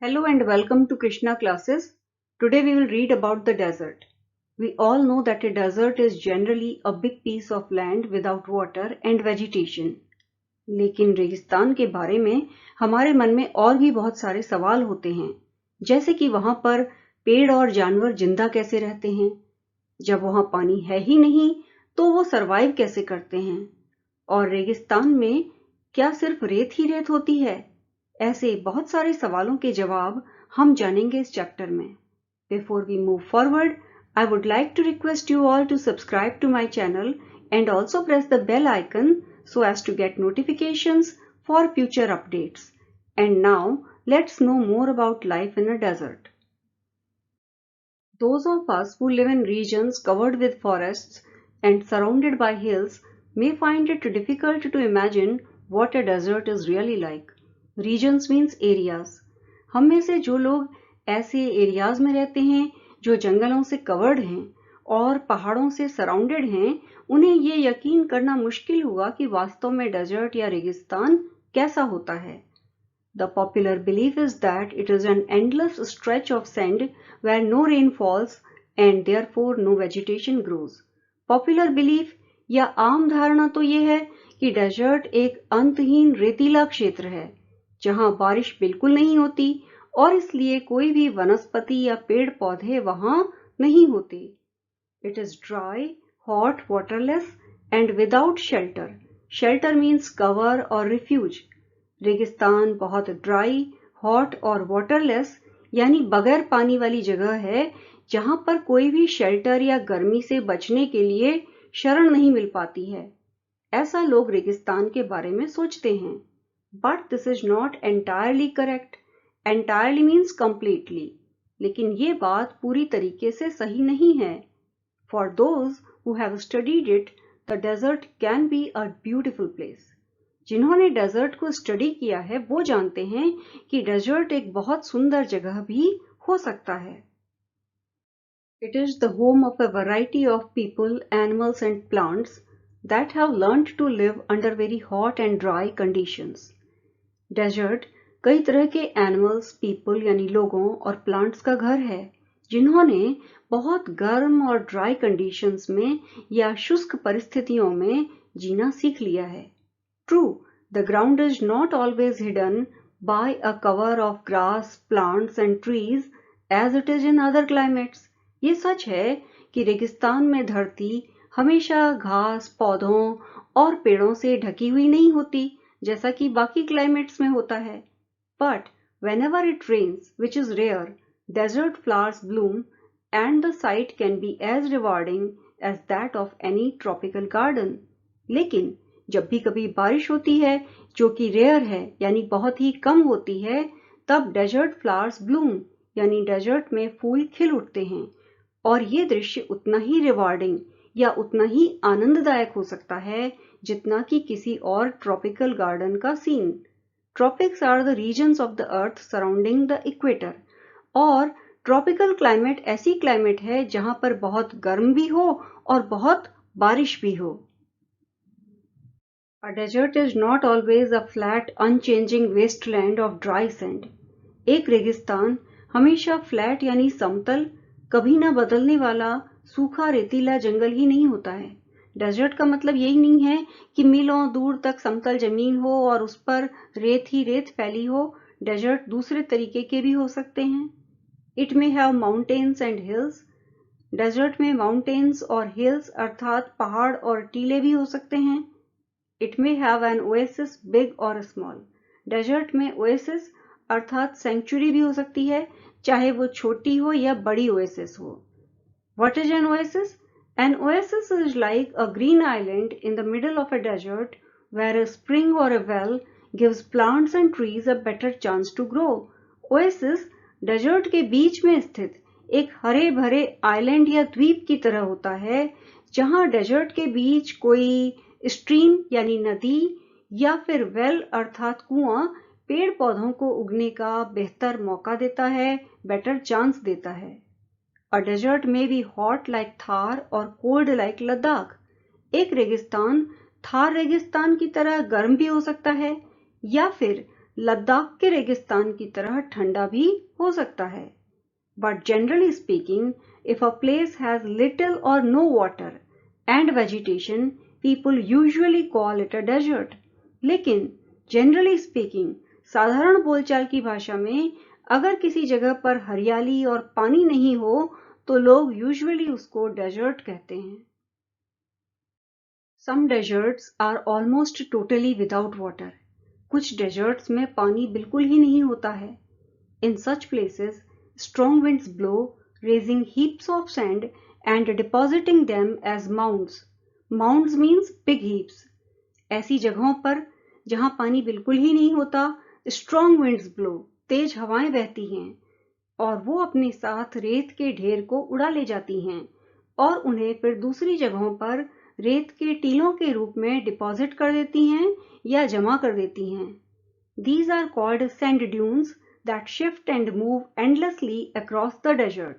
Hello and welcome to Krishna classes. Today we will read about the desert. We all know that a desert is generally a big piece of land without water and vegetation. लेकिन रेगिस्तान के बारे में हमारे मन में और भी बहुत सारे सवाल होते हैं, जैसे कि वहां पर पेड़ और जानवर जिंदा कैसे रहते हैं, जब वहां पानी है ही नहीं तो वो सरवाइव कैसे करते हैं, और रेगिस्तान में क्या सिर्फ रेत ही रेत होती है। ऐसे बहुत सारे सवालों के जवाब हम जानेंगे इस चैप्टर में। Before we move forward, I would like to request you all to subscribe to my channel and also press the bell icon so as to get notifications for future updates. And now, let's know more about life in a desert. Those of us who live in regions covered with forests and surrounded by hills may find it difficult to imagine what a desert is really like. Regions means areas. हम में से जो लोग ऐसे areas में रहते हैं जो जंगलों से कवर्ड हैं और पहाड़ों से सराउंडेड हैं, उन्हें ये यकीन करना मुश्किल हुआ कि वास्तव में डेजर्ट या रेगिस्तान कैसा होता है। The popular belief is that it is an endless stretch of sand where no rain falls and therefore no vegetation grows. Popular belief या आम धारणा तो ये है कि डेजर्ट एक अंतहीन रेतीला क्षेत्र है जहां बारिश बिल्कुल नहीं होती और इसलिए कोई भी वनस्पति या पेड़ पौधे वहां नहीं होते। It is dry, hot, waterless and without shelter. Shelter means cover or refuge. रेगिस्तान बहुत ड्राई, हॉट और वाटरलेस यानी बगैर पानी वाली जगह है जहां पर कोई भी शेल्टर या गर्मी से बचने के लिए शरण नहीं मिल पाती है। ऐसा लोग रेगिस्तान के बारे में सोचते हैं। But this is not entirely correct. Entirely means completely, लेकिन ये बात पूरी तरीके से सही नहीं है। For those who have studied it, the desert can be a beautiful place. जिन्होंने डेजर्ट को स्टडी किया है वो जानते हैं कि डेजर्ट एक बहुत सुंदर जगह भी हो सकता है। It is the home of a variety of people, animals and plants that have learned to live under very hot and dry conditions. Desert कई तरह के एनिमल्स, पीपल यानी लोगों और प्लांट्स का घर है जिन्होंने बहुत गर्म और ड्राई कंडीशंस में या शुष्क परिस्थितियों में जीना सीख लिया है। True, the ground is not always hidden by a cover of grass, plants and trees as it is in other climates. ये सच है कि रेगिस्तान में धरती हमेशा घास, पौधों और पेड़ों से ढकी हुई नहीं होती जैसा कि बाकी क्लाइमेट्स में होता है। But whenever it rains, which is rare, desert flowers bloom and the sight can be as rewarding as that of any tropical garden. लेकिन जब भी कभी बारिश होती है जो कि रेयर है यानी बहुत ही कम होती है, तब डेजर्ट फ्लावर्स ब्लूम यानी डेजर्ट में फूल खिल उठते हैं और ये दृश्य उतना ही रिवार्डिंग या उतना ही आनंददायक हो सकता है जितना कि किसी और ट्रॉपिकल गार्डन का scene. Tropics are the regions of the earth surrounding the equator, और ट्रॉपिकल क्लाइमेट ऐसी क्लाइमेट है जहां पर बहुत गर्म भी हो और बहुत बारिश भी हो। A desert is not always a flat, unchanging wasteland of dry sand. एक रेगिस्तान हमेशा फ्लैट यानी समतल, कभी न बदलने वाला सूखा रेतीला जंगल ही नहीं होता है। डेजर्ट का मतलब यही नहीं है कि मीलों दूर तक समतल जमीन हो और उस पर रेत ही रेत फैली हो। डेजर्ट दूसरे तरीके के भी हो सकते हैं। It may have mountains and hills. Desert में माउंटेन्स और हिल्स अर्थात पहाड़ और टीले भी हो सकते हैं। It may have an oasis, big और स्मॉल। डेजर्ट में ओएसिस अर्थात सेंचुरी भी हो सकती है, चाहे वो छोटी हो या बड़ी ओएसिस हो। What is an oasis? An oasis is like a green island in the middle of a desert where a spring or a well gives plants and trees a better chance to grow. Oasis desert के बीच में स्थित एक हरे भरे island या द्वीप की तरह होता है जहां डेजर्ट के बीच कोई स्ट्रीम यानी नदी या फिर वेल अर्थात कुआं पेड़ पौधों को उगने का बेहतर मौका देता है, बेटर चांस देता है। A desert may be hot like Thar और cold like Ladakh. एक रेगिस्तान थार रेगिस्तान की तरह गर्म भी हो सकता है या फिर लद्दाख के रेगिस्तान की तरह ठंडा भी हो सकता है। But generally speaking, if a place has little or no water and vegetation, people usually call it a desert. लेकिन generally speaking, साधारण बोलचाल की भाषा में अगर किसी जगह पर हरियाली और पानी नहीं हो तो लोग usually उसको desert कहते हैं। Some deserts are almost totally without water. कुछ deserts में पानी बिल्कुल ही नहीं होता है। In such places, strong winds blow, raising heaps of sand and depositing them as mounds. Mounds means big heaps. ऐसी जगहों पर जहां पानी बिल्कुल ही नहीं होता, strong winds blow, तेज हवाएं बहती हैं और वो अपने साथ रेत के ढेर को उड़ा ले जाती हैं और उन्हें फिर दूसरी जगहों पर रेत के टीलों के रूप में डिपॉजिट कर देती हैं या जमा कर देती हैं। These are called sand dunes that shift and move endlessly across the desert.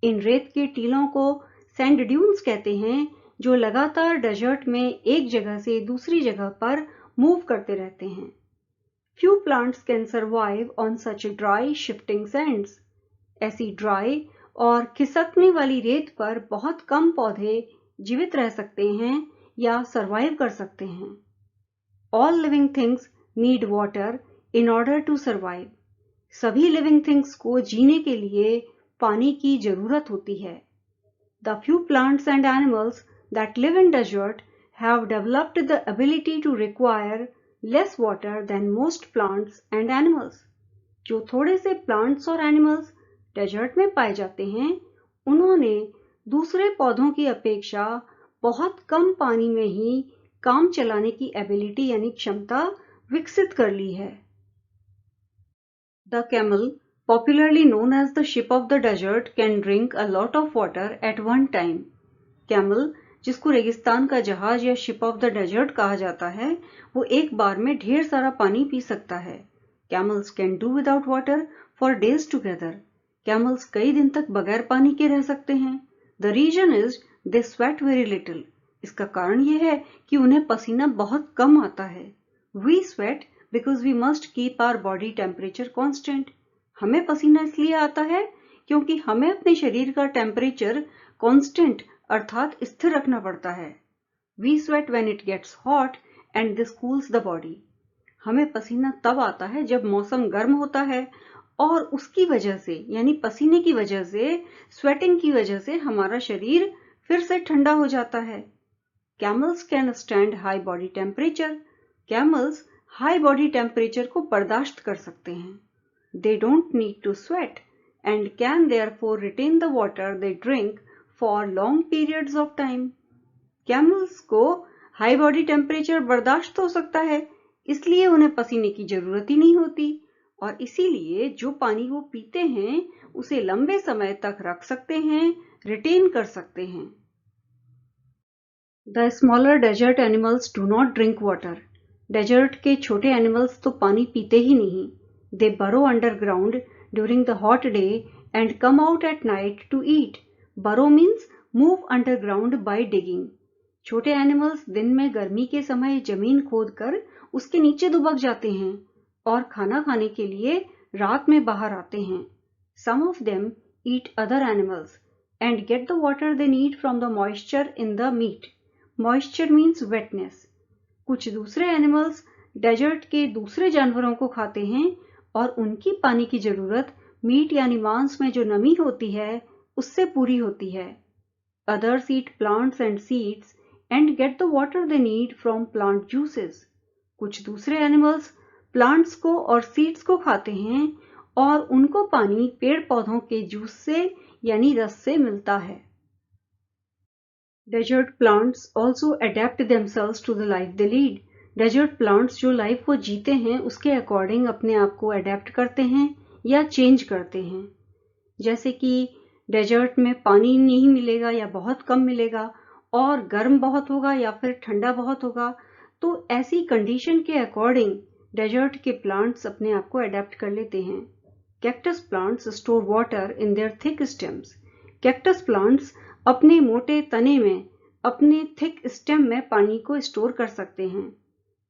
इन रेत के टीलों को सैंड ड्यून्स कहते हैं जो लगातार डेजर्ट में एक जगह से दूसरी जगह पर मूव करते रहते हैं। Few plants can survive on such dry shifting sands. ऐसी ड्राई और खिसकने वाली रेत पर बहुत कम पौधे जीवित रह सकते हैं या सरवाइव कर सकते हैं। All living things need water in order to survive. सभी लिविंग थिंग्स को जीने के लिए पानी की जरूरत होती है। The few plants and animals that live in desert have developed the ability to require less water than most plants and animals. जो थोड़े से प्लांट्स और एनिमल्स डेजर्ट में पाए जाते हैं, उन्होंने दूसरे पौधों की अपेक्षा बहुत कम पानी में ही काम चलाने की एबिलिटी यानी क्षमता विकसित कर ली है। The camel, popularly known as the ship of the desert, can drink a lot of water at one time. Camel, जिसको रेगिस्तान का जहाज या शिप ऑफ द डेजर्ट कहा जाता है, वो एक बार में ढेर सारा पानी पी सकता है। Camels can do without water for days together. Camels कई दिन तक बगैर पानी के रह सकते हैं। The reason is they sweat very little. इसका कारण यह है कि उन्हें पसीना बहुत कम आता है। We sweat because we must keep our body temperature constant. हमें पसीना इसलिए आता है क्योंकि हमें अपने शरीर का टेम्परेचर कांस्टेंट अर्थात स्थिर रखना पड़ता है। We sweat when it gets hot and this cools the body. हमें पसीना तब आता है जब मौसम गर्म होता है और उसकी वजह से यानी पसीने की वजह से स्वेटिंग की वजह से हमारा शरीर फिर से ठंडा हो जाता है। Camels can stand high body temperature. Camels high body temperature को बर्दाश्त कर सकते हैं। They don't need to sweat and can therefore retain the water they drink for long periods of time. Camels को हाई बॉडी टेम्परेचर बर्दाश्त हो सकता है, इसलिए उन्हें पसीने की जरूरत ही नहीं होती और इसीलिए जो पानी वो पीते हैं उसे लंबे समय तक रख सकते हैं, रिटेन कर सकते हैं। The smaller desert animals do not drink water. Desert के छोटे एनिमल्स तो पानी पीते ही नहीं। They burrow underground during the hot day and come out at night to eat. Burrow means move underground by digging. छोटे एनिमल्स दिन में गर्मी के समय जमीन खोदकर उसके नीचे दुबक जाते हैं और खाना खाने के लिए रात में बाहर आते हैं। Some of them eat other animals and get the water they need from the moisture in the meat. Moisture means wetness. कुछ दूसरे एनिमल्स डेजर्ट के दूसरे जानवरों को खाते हैं और उनकी पानी की जरूरत मीट यानी मांस में जो नमी होती है उससे पूरी होती है। Others eat plants and seeds and get the water they need from plant juices. कुछ दूसरे एनिमल्स प्लांट्स को और सीड्स को खाते हैं और उनको पानी पेड़ पौधों के जूस से यानी रस से मिलता है। Desert plants also adapt themselves to the life they lead. Desert plants जो लाइफ वो जीते हैं उसके अकॉर्डिंग अपने आप को अडेप्ट करते हैं या चेंज करते हैं। जैसे कि डेजर्ट में पानी नहीं मिलेगा या बहुत कम मिलेगा और गर्म बहुत होगा या फिर ठंडा बहुत होगा, तो ऐसी कंडीशन के अकॉर्डिंग डेजर्ट के प्लांट्स अपने आप को अडेप्ट कर लेते हैं। Cactus plants store water in their thick stems. Cactus plants अपने मोटे तने में अपने थिक स्टेम में पानी को स्टोर कर सकते हैं.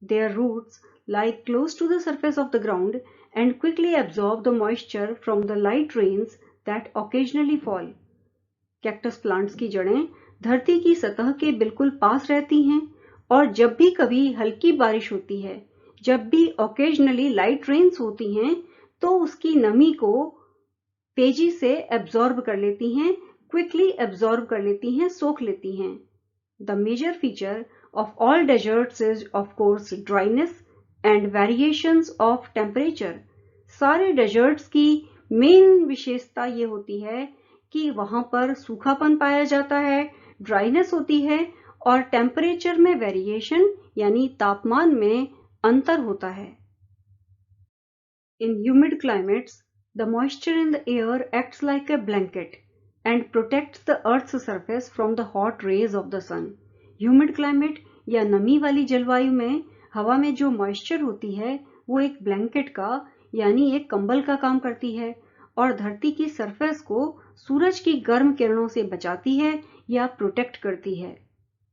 Their roots lie close to the surface of the ground and quickly absorb the moisture from the light rains that occasionally fall. Cactus plants की जड़ें धरती की सतह के बिल्कुल पास रहती हैं और जब भी कभी हल्की बारिश होती है, जब भी occasionally लाइट रेन्स होती हैं, तो उसकी नमी को तेजी से एब्जॉर्ब कर लेती हैं, क्विकली एब्जॉर्ब कर लेती हैं, सोख लेती हैं. The major feature of all deserts is of course dryness and variations of temperature. सारे डेजर्ट्स की मेन विशेषता ये होती है कि वहां पर सूखापन पाया जाता है, ड्राइनेस होती है और टेम्परेचर में वेरिएशन यानी तापमान में अंतर होता है. In humid climates, the moisture in the air acts like a blanket and protects the earth's surface from the hot rays of the sun. Humid climate या नमी वाली जलवायु में हवा में जो मॉइस्चर होती है वो एक ब्लैंकेट का यानी एक कंबल का काम करती है और धरती की सरफेस को सूरज की गर्म किरणों से बचाती है या प्रोटेक्ट करती है.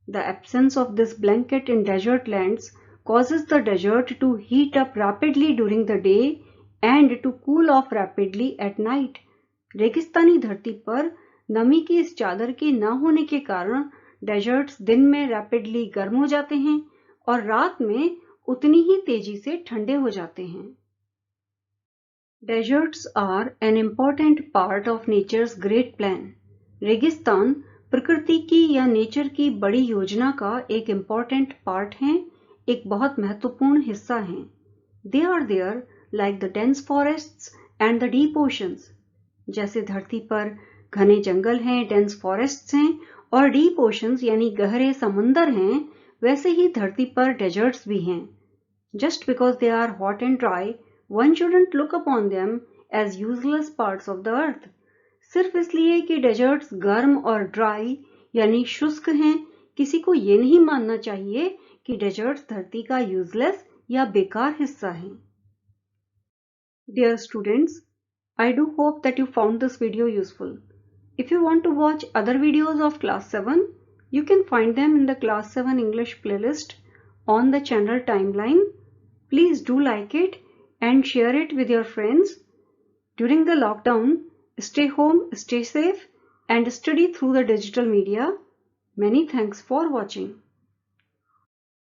The absence of this blanket in desert lands causes the desert to heat up rapidly during the day and to cool off rapidly at night. रेगिस्तानी धरती पर नमी की इस चादर के न होने के कारण डेजर्ट्स दिन में रैपिडली गर्म हो जाते हैं और रात में उतनी ही तेजी से ठंडे हो जाते हैं. Deserts are an important part of nature's great plan. रेगिस्तान प्रकृति की या नेचर की बड़ी योजना का एक इम्पॉर्टेंट पार्ट हैं, एक बहुत महत्वपूर्ण हिस्सा हैं. They are there like the dense forests and the deep oceans. जैसे धरती पर घने जंगल हैं, डेंस फॉरेस्ट्स हैं और डीप ओशंस यानी गहरे समंदर हैं, वैसे ही धरती पर डेजर्ट्स भी हैं. Just because they are hot and dry, one shouldn't look upon them as useless parts of the earth. सिर्फ इसलिए कि डेजर्ट्स गर्म और ड्राई यानी शुष्क हैं, किसी को ये नहीं मानना चाहिए कि डेजर्ट्स धरती का यूजलेस या बेकार हिस्सा हैं. Dear students, I do hope that you found this video useful. If you want to watch other videos of class 7, you can find them in the class 7 English playlist on the channel timeline. Please do like it and share it with your friends. During the lockdown, stay home, stay safe and study through the digital media. Many thanks for watching.